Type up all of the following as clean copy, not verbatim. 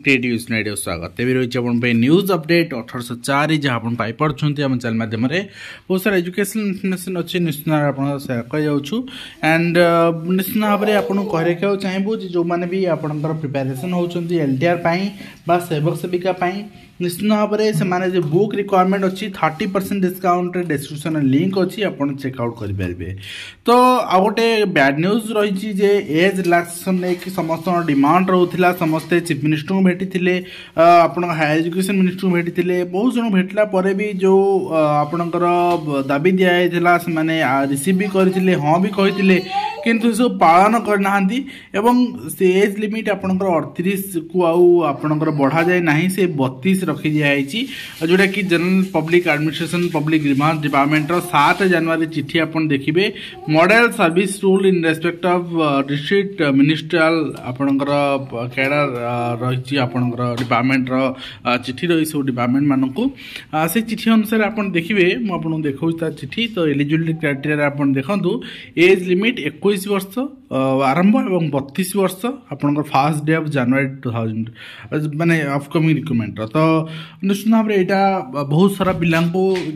Creative unit स्वागत तेज रही है न्यूज अपडेट 1804 जहाँ आप पाइपे आम चैनल मध्यम बहुत सारा एजुकेशनल इनफर्मेशन अच्छी निश्चित भाव आप सेयार कर एंड निश्चित भाव में आपको कह रखा चाहबू जो मैंने भी आपंकर प्रिपेरेसन होती LTR सेवक सेविका निश्चित भाव में से बुक रिक्वायरमेंट अच्छी 30% डिस्काउंट डिस्क्रिप्शन लिंक अच्छी आप चेकआउट करेंगे। तो आ गोटे बैड न्यूज रही एज रिलैक्सेशन नहीं समस्त डिमांड रोला समस्ते चीफ मिनिस्टर को भेटी आप हायर एजुकेशन मिनिस्टर को भेटी बहुत जन भेटला पर भी जो आपणकर दाबी दिया से रिसीव भी करते हाँ भी कहते किंतु सब पालन करना एवं से एज लिमिट आपणकर 38 को आपणकर बढ़ा जाए ना से 32 रखी दिखाई जोटा कि general public administration public grievance department 7 जनवरी चिठी आप देखिए model service rule in respect of district ministerial आपणकर कैडर रही आपणकर डिपार्टमेंट चिठी रही सब डिपार्टमेंट मानक से चिठी अनुसार आप देखिए मुझे देखा चिठी तो एलिजिबिलिटी क्राइटेरिया आप देखूँ एज लिमिट 21 वर्ष आरंभ एवं 32 वर्ष आपंकर फास्ट डे ऑफ जनवरी 2000 माने अपकमिंग रिक्रुटमेंट तो निश्चित भाव में यहाँ बहुत सारा पिला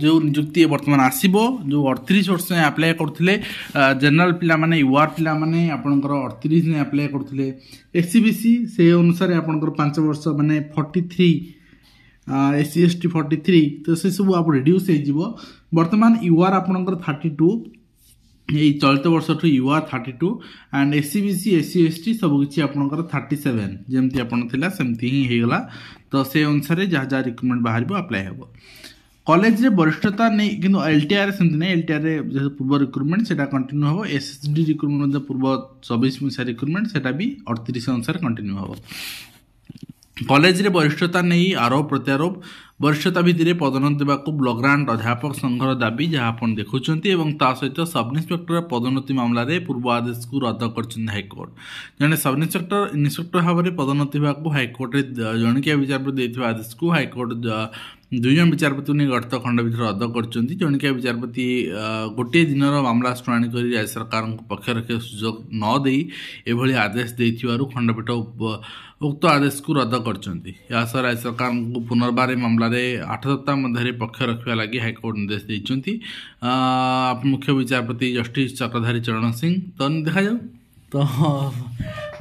जो नियुक्ति बर्तमान आसो जो 38 वर्ष आप्लाय करते जनरल पिला माने यूआर पिला माने आपंकर 38 ने आप्लाय करते SCBC से अनुसार आपंकर 5 वर्ष माने 43 SC ST 43 तो से सब आप रिड्यूस हो बर्तमान यूआर आपंकर 32 यही चलित वर्ष ठू यूआर 32 एंड SCBC SC ST सबकि आपंकर 37 जमती आपमती ही होगला तो से अनुसार जहाँ जहाँ रिक्रुटमेंट बाहर अप्लाई हे कॉलेज रे वरिष्ठता नहीं कि LTR सेमती नहीं LTR रे पूर्व रिक्रुटमेंट से कंटिन्यू हम SSD रिक्रुटमेंट पूर्व 24 मसीहा रिक्रुटमेंट से भी 38 अनुसार कंटिन्यू हम कॉलेज रे वरिष्ठता नहीं आरोप प्रत्यारोप वरिष्ठता भित्ति पदोन्नति देवाक ब्लॉक ग्रांट अध्यापक संघर दाबी जहाँ आप देखुं सहित सब इन्स्पेक्टर पदोन्नति मामलें पूर्व आदेश को रद्द कर हाइकोर्ट जड़े सब इन्स्पेक्टर भाव में पदोन्नति हाइकोर्ट जणिकिया विचारपति देथिबा आदेश को हाइकोर्ट 2 जन विचारपति ने गठित खंडपीठ रद्द कर जणिकिया विचारपति गोटे दिन मामला शुणाणी कर राज्य सरकार पक्ष रखे सुजोग न दे एभली आदेश देथिबारु खंडपीठ उक्त आदेश को रद्द कर राज्य सरकार को पुनर्बार मामला 8 सप्ताह मध्य पक्ष रखा लगी हाइकोर्ट निर्देश देते मुख्य विचारपति जस्टिस चक्रधारी चरण सिंह तो देखा जाऊ तो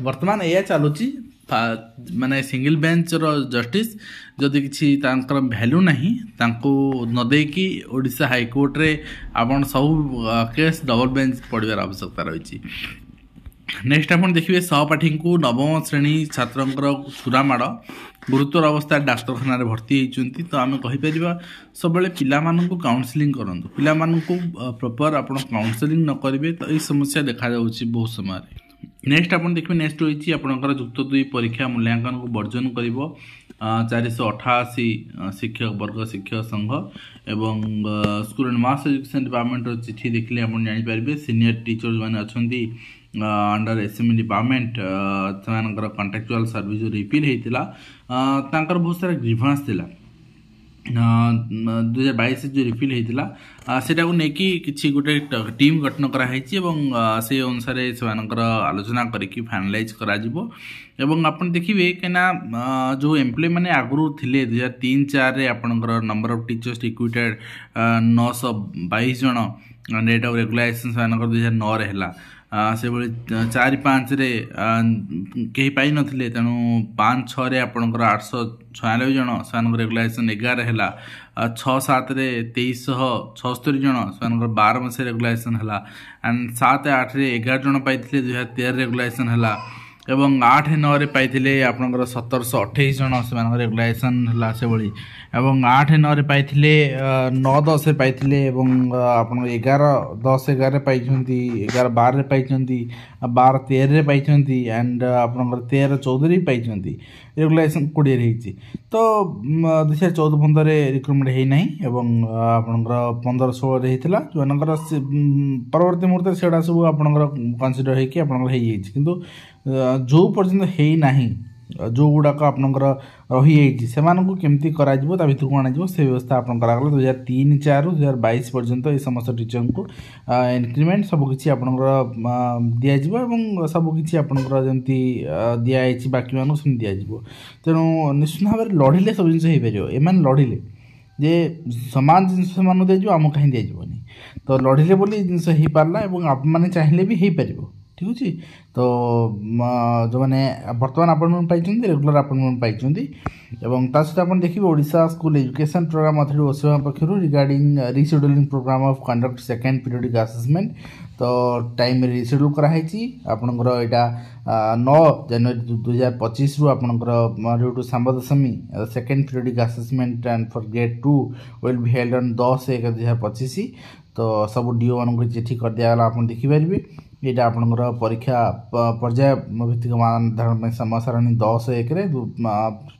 वर्तमान यह चलुची माने सिंगल बेंच जस्टिस जदि किसी भैल्यू नहीं न देकी ओडिशा हाइकोर्ट रे आपण सब केस डबल बेंच पड़वार आवश्यकता रही। नेक्स्ट आप देखिए सहपाठी को नवम श्रेणी छात्र छुरामाड़ गुरुतर अवस्था डाक्तखाना भर्ती होती तो आम कहीपर सब पिला काउनसिलिंग करूँ पिला प्रॉपर आप काउनसिलिंग न करेंगे तो यही समस्या देखा बहुत समय। नेक्स्ट आप देखिए नेक्स्ट रही आपंकर जुक्त 2 परीक्षा मूल्यांकन को वर्जन कर 488 शिक्षक वर्ग शिक्षक संघ एवं school and mass education department चिठी देखिए आप जापर सीनियर टीचर मैंने अच्छा अंडर SME डिपार्टमेंट से कॉन्ट्रैक्चुअल सर्विस जो रिपील होता बहुत सारा ग्रीवेंस थिला 2022 जो रिफिल होता से लेकिन गोटे टीम गठन कराई से अनुसार से आलोचना करके फाइनालाइज करा आप देखिए कहीं जो एम्प्लॉय मैंने आगुरी थे 2003-04 आपंकर नंबर ऑफ टीचर्स रिक्रुटेड 922 जन डेट ऑफ रेगुलाइजेशन से 2009 है से भाई 4-5 कहीं पाई नथिले तेणु 5-6 आपंकर 896 जन से रेगुलाइजेशन 11 है 6-7 2376 जन से 12 मसीह रेगुलाइजेशन है एंड 7-8 11 जन पाई 2013 रेगुलाइजेशन है एवं 8-9 पाइथिले आपनकर 1728 जन से रेगुलेसन हला से भली एवं 8-9 पाइथिले 9-10 पाइथिले एवं आपन 11-10-11 पाइछंती 11-12 पाइछंती 12-13 पाइछंती एंड आपनकर 13-14 पाइछंती रेगुलेसन 20 रही तो 2014-15 रिक्रुटमेंट है नहीं एवं आपनकर 15-16 रहीतिला जोनकर परवर्ती मुहूर्त सेडा सब आपनकर कंसीडर है कि आपनकर है किंतु जो पर्यंत है नहीं जो गुड़ाक आपंकर रही से केमती कर भितर को आना से व्यवस्था आप 2003-4-2022 पर्यंत ये समस्त टीचर को इंक्रीमेंट सबकि आप दिज्व सबकि आपंकर जमी दिखाई बाकी मानक सेम दिज्व तेणु निश्चित भाव में लड़े सब जिन हो एम लड़े जे समान जिनस दिज्व आम कहीं दिज्वनी तो लड़े बोली जिनस हो पारा और आप चाहिए भी हो पार ठीक अच्छे तो जो मैंने बर्तमान अपॉइंटमेंट पाई रेगुलर अपॉइंटमेंट पाई सहित आप देखिए Odisha school education programme authority ओसेवा पक्षर regarding rescheduling programme of conduct second periodic assessment तो टाइम रिशेड्यूल कराई आपनकर यहाँ 9 जनवरी 2025 रु आपनकर due to Samba Dashami second periodic assessment and for grade 2 will be held on 10/1/2025 तो सब डीओ मान चिठी कर दिगला आप देखिपारे यहाँ आपंकर परीक्षा पर्याय भित्तिक मानधारण समय सारणी 10-1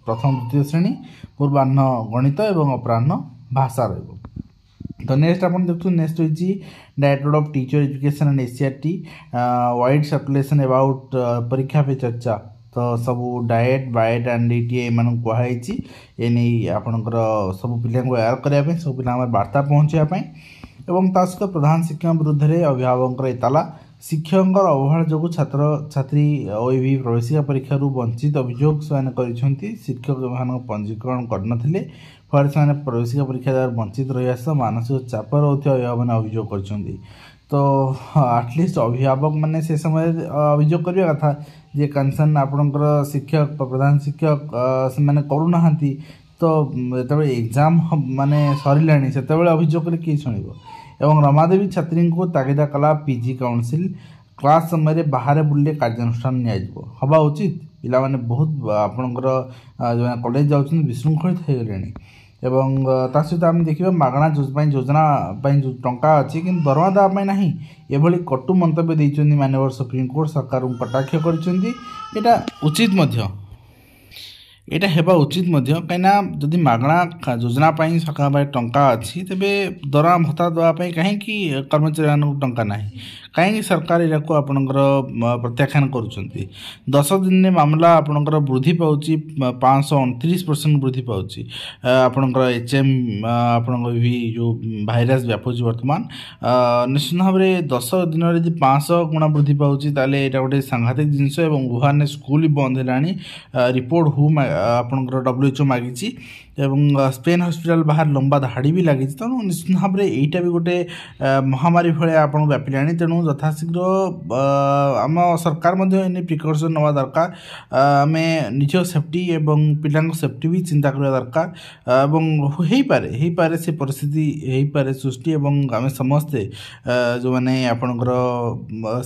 प्रथम द्वितीय श्रेणी पूर्वाह्न गणित और अपराह्न भाषा रही तो नेक्स्ट आप देखते नेक्स्ट होती director of teacher education and SCERT wide circulation about परीक्षा पे चर्चा तो सब डाएट बाएट एंड ईटीए मान कहुई ये नहीं आपंकर सब पिला एयार करने सब पिला वार्ता पहुँचापी और सहित प्रधान शिक्षक विरुद्ध में अभिभावक एताला शिक्षक अवहेला जो छात्र छात्री ओईवी प्रवेशिका परीक्षा वंचित अभियोग से शिक्षक मान पंजीकरण करनथिले फल से प्रवेशिका परीक्षा द्वारा वंचित रहा मानसिक चाप रोथे अभिभावक मैंने अभियोग कर तो आटलिस्ट अभिभावक मैंने से समय अभियोग करने कथा जे कनसर्न आपणकर शिक्षक प्रधान शिक्षक से मैंने करूना तो जो एग्जाम माने सरला से अभियोग कले किए शुणव एवं रमादेवी छात्री को तागिदा कला पीजी काउंसिल क्लास समय बाहर बुले कार्यानुष्ठान हवा उचित पिला माने बहुत आपणकर जो कॉलेज जाऊँ विशृंखलित हो गले एवं सहित आम देखा मागणा योजना टंका अच्छी कि दरमा देवाई ना एभली कटु मंतव्य देते माननीय सुप्रीमकोर्ट सरकार को कटाक्ष कर उचित एटा हेबा उचित कहीं जदि मागणा योजना सरकार टंका अच्छी तेबे दरमा भत्ता देवाई कहीं कर्मचारी मान टंका ना कहीं सरकार या आपणकर प्रत्याख्यान कर 10 दिन मामला आपणकर वृद्धि पाँच 529% वृद्धि पाँच आपणकर HM आपण भी जो भाइरस व्यापुची वर्तमान निश्चित भाव में 10 दिन यदि 500 गुणा वृद्धि पाँच ताले यहाँ गोटे सांघातिक जिनस वुहान स्कूल भी बंद है रिपोर्ट हु आपणकर WHO मागिची एवं स्पेन हॉस्पिटल बाहर लंबा धाड़ी भी लगी तेणु निश्चित भाव में यहीटा भी गोटे महामारी भाई आप व्यापिला तेणु यथाशीघ्र आम सरकार प्रिकॉशन नवा दरकार आम निज सेफ्टी एवं पिला सेफ्टी भी चिंता करवा दरकार हो पारे से परिस्थिति हो पारे सृष्टि एवं आम समस्ते जो मैंने आपणकर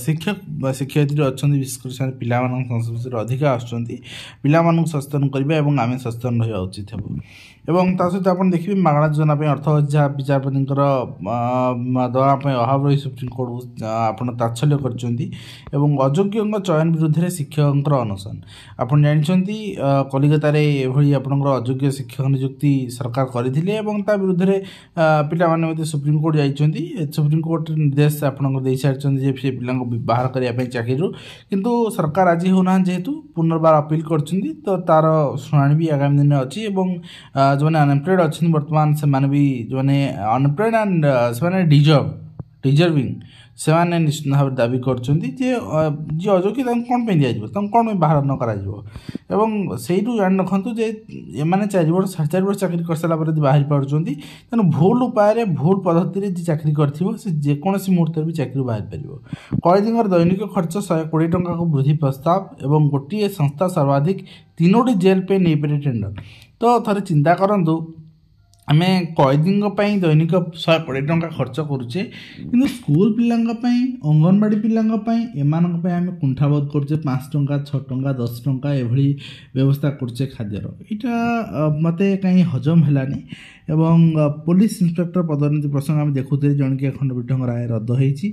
शिक्षक शिक्षयित्री अच्छा विशेषकर पिला संस्पर्श अधिक आसुँच पिला सचेतन करवा और आम सचेतन रहा उचित हो एवं सहित आप देखिए मागणा योजना अर्थ जहाँ विचारपति दवाई अभाव रही सुप्रीमकोर्ट आप तात्सल्य कर अयोग्य चयन विरुद्ध में शिक्षक अनशन आप जानते कलिकतार ये आपंकर अयोग्य शिक्षक नियुक्ति सरकार करते विरुद्ध में पिला सुप्रीमकोर्ट जाइए सुप्रीमकोर्ट निर्देश आपको दे सारी से पिला बाहर करने चाकरी किंतु सरकार राजी होना जेहेतु पुनर्बार अपील कर तो तार शुणी भी आगामी दिन अच्छी जो मैंने अनएम्प्लॉयड अच्छे बर्तमान से भी जो मैंने अनएम्प्लॉयड एंड से डिजर्विंग से निश्चित भाव दाबी कर जी अयोग्य कौन पे दिज्व कौन बाहर न कर से जान रखु जे एम 4 वर्ष 4.5 वर्ष चाकरी कर सारा बाहर पार्टी तेणु भूल उपाय भूल पद्धति जी चाकरी करजेकोसी मुहूर्त भी चाकरी बाहर पार कैदी दैनिक खर्च 120 टंका को वृद्धि प्रस्ताव और गोटे संस्था सर्वाधिक 3टी जेल पे नहीं पारे टेंडर तो थे चिंता करूँ आमे कैदी दैनिक 120 टंका खर्च करुचे कि स्कूल पिलांपाई अंगनवाड़ी पिलांपाई एमानक आम कुंठाबोध करुचे 5 टंका 6 टंका 10 टंका एभली व्यवस्था करुचे खाद्यर यहाँ मत कहीं हजम हेलानी एवं पुलिस इंस्पेक्टर पदोन्नति प्रसंग आम देखुले जणकिया खंडपीठ राय रद्द होती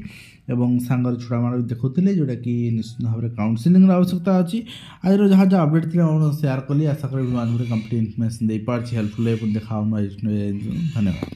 सांगर छुड़ामाड़ भी देखुले जोटा कि निश्चित भाव में काउनसिलिंग आवश्यकता अच्छी आज जहाँ जहाँ अपडेट थी सेयार कली आशा करी कंप्लीट इनफर्मेशन दे पार्टी हेल्पफुल देखा धन्यवाद।